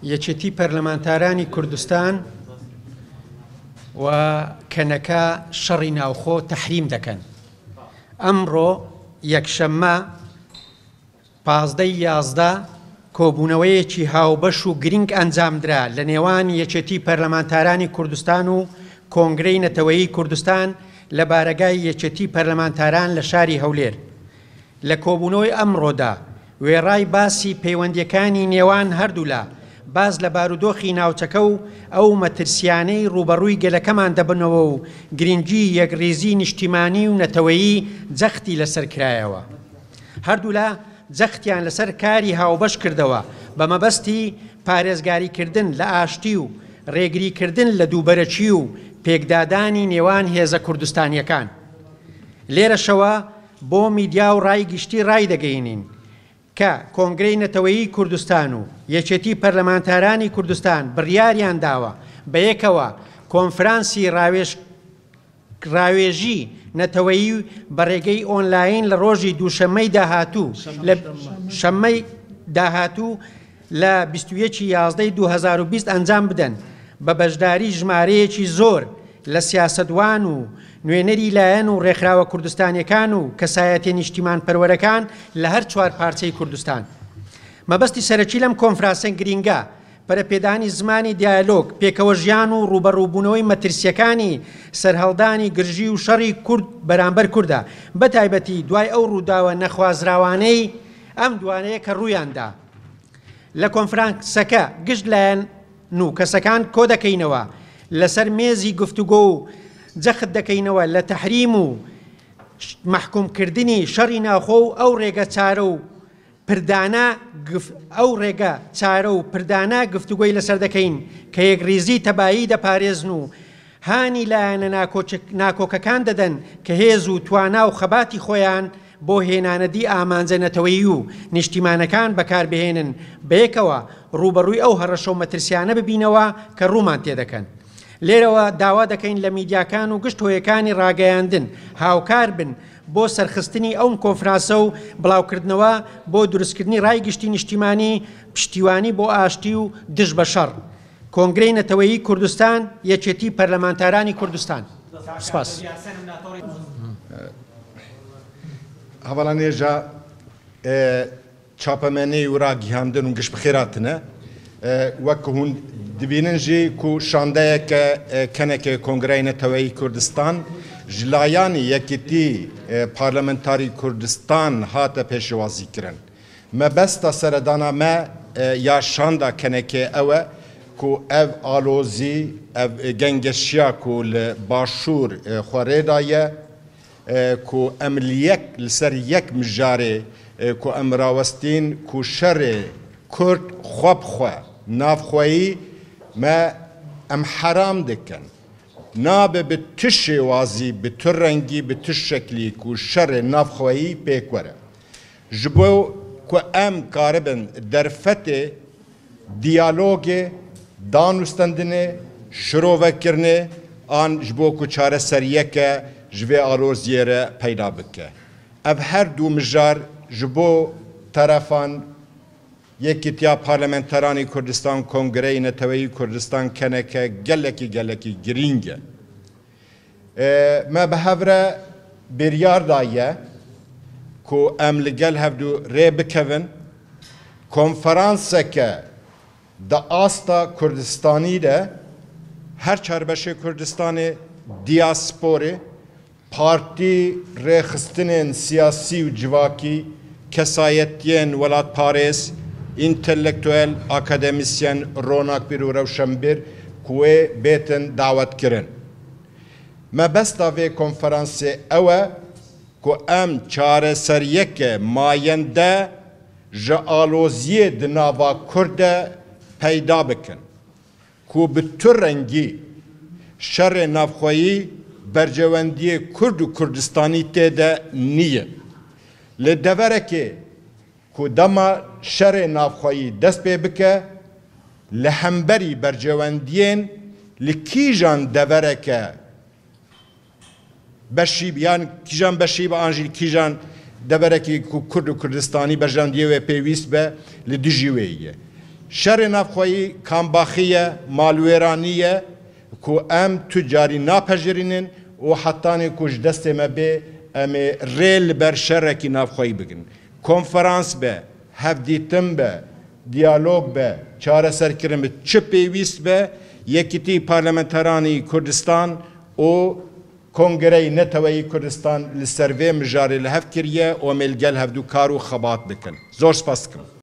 یەکێتی پەرلەمانتارانی کوردستان و کەنەکە شەڕی ناوخۆ تەحریم دەکەن. ئەمڕۆ یەکشەممە 15/11 کۆبوونەوەیەکی هاوبەش و گرنگ ئەنجامدرا لە نێوان یەکێتی پەرلەمانتارانی کوردستان و کۆنگرەی نەتەوەیی کوردستان لە بارەگای یەکێتی پەرلەمانتاران لە شاری هەولێر. لە کۆبوونەوەی ئەمڕۆدا وێڕای باسی پەیوەندیەکانی نێوان هەردوولا باز لە بارودۆخی ناوچەکە و ئەو مەترسیانەی ڕوبەڕووی گەلەکەمان دەبنەوە و گرنگی یەکڕێزی نیشتیمانی و نەتەوەیی جەختی لەسەر کرایەوە. هەردوولا جەختیان لەسەر کاری هاوبەش کردەوە بە مەبەستی پارێزگاریکردن لە ئاشتی و ڕێگریکردن لە دووبەرەچی و پێکدادانی نێوان هێزە کوردستانیەکان. لێرەشەوە بۆ میدیا و ڕای گشتی ڕای دەگەینین کە کۆنگرەی نەتەوەیی کوردستان و یەکێتی پەرلەمانتارانی کوردستان بڕیاریان داوە بەیەکەوە کۆنفرانسی ڕاوێژی نەتەوەیی بەڕێگەی ئۆنلاین لە ڕۆژی دووشەممەی داهاتوو لە شەممەی داهاتوو لە 21/11/2020 ئەنجام بدەن بە بەشداری ژمارەیەکی زۆر لە سیاسەتوان و نوێنەری لایەن و ڕێکخراوە کوردستانیەکان و کەسایەتیە نیشتیمان پەروەرەکان لە هەر چوار پارچەی کوردستان. مەبەستی سەرەکی لەم کۆنفرانسە گرینگە بەرەپێدانی زمانی دیالۆگ، پێکەوە ژیان و ڕوبەڕووبوونەوەی مەترسیەکانی سەرهەڵدانی گرژی و شەڕی کورد بەرامبەر کووردە، بەتایبەتی دوای ئەو ڕووداوە نەخوازراوانەی ئەم دوانەیە کە ڕوویاندا. لە کۆنفرانسەکە گشت لایەن و کەسەکان کۆ دەکەینەوە لەسەر مێزی گفتوگۆ و جەخت دەکەینەوە لە تەحریم و محکومکردنی شەڕی ناوخۆ و ئەو ڕێگە چارە و پردانە گفتوگۆی لەسەر دەکەین کە یەکڕێزی تەبایی دەپارێزن و هانی لایەنە ناکۆکەکان دەدەن کە هێز و توانا و خەباتی خۆیان بۆ هێنانەدی ئامانجە نەتەوەیی و نیشتیمانەکان بەکاربهێنن بەیەکەوە ڕوبەڕووی ئەو هەڕەشە و مەترسیانە ببینەوە کە ڕوومان تێدەکەن. لێرەوە داوا دەکەین لە میدیاکان و گشت هۆیەکانی ڕاگەیاندن هاوکار بن بۆ سەرخستنی ئەو کۆنفرانسە و بڵاوکردنەوە بۆ دروستکردنی ڕای گشتی نیشتیمانی پشتیوانی بۆ ئاشتی و دژ بە شەڕ. کۆنگرەی نەتەوەیی کوردستان، یەکێتی پەرلەمانتارانی کوردستان. سپاس. هەواڵان ێژە چاپەمێنەی وراگیهاندن و گشت بخێراتنە وەکو هون دبینن جی کو شاندەیەکە کەنێکە کۆنگرەی نەتەوەیی کوردستان ji layani yekîtî parlamentarî Kurdistan hate pêşwazîkirin. Me besta seredana me ya şanda kenekê ew e ku ev alozî ev gengeşiya ku li başûr xwarêda ye ku em li li ser yek mijarê ku em rawestîn ku şerê Kurd xwe bixwe navxweyî me em heram dikin. Nabe bi tu şêwazî, bi tu rengî, bi tu şeklî ku şerê navxweyî pêk were. Ji bo ku em karibin derfetê diyalogê, danûstendinê, şirovekirinê an ji bo ku çareseriyeke ji vê aloziyê re peyda bike. Ev her du mijar ji bo terefan Yekîtiya Parlamenteranî Kurdistan Kongreya Neteweyî Kurdistan keneke gelekî girîng e. Me bi hev re biryar daye ku em li gel hevdû rê bikevin konferanseke di asta Kurdistanî de her çarbeşê Kurdistanê diasporê partî rêxistinên siyasî û civakî kesayetiyên welatparêz intelektüel akademisyen Ronak Bir û Rewşenbir ku wê bêtin dawetkirin. Me besta vê konferansê ew e ku em çareseriyeke mayende ji aloziyê di nava Kurd de peyda bikin ku bi tu rengî şerê navxweyî bercewendiyê Kurd û Kurdistanî tê de niye. Li deverekê ku dema şerê navxweyî dest pê bike li hemberî bercewendiyên li kîjan devereke beşî yan kîjan beşî be an jî kîjan deverekî ku Kurd û Kurdistanî bercewendiyê wê pêwîst be li dijî wê ye. شر نافخوایی کامباخیه مالویرانیه کو ام تجاری ناپجرینن و حتانی کش دست ما به ام ریل بر شر کی نافخوایی بگن کنفرانس به هفدیتم به دیالوگ به چاره سرکرم به چه پیوست به یکیتی پارلمانترانی کردستان و کنگره نتوایی کردستان لسروی مجاری لحف کریه و ملگل هفدو کارو خبات بکن زور سپاس کن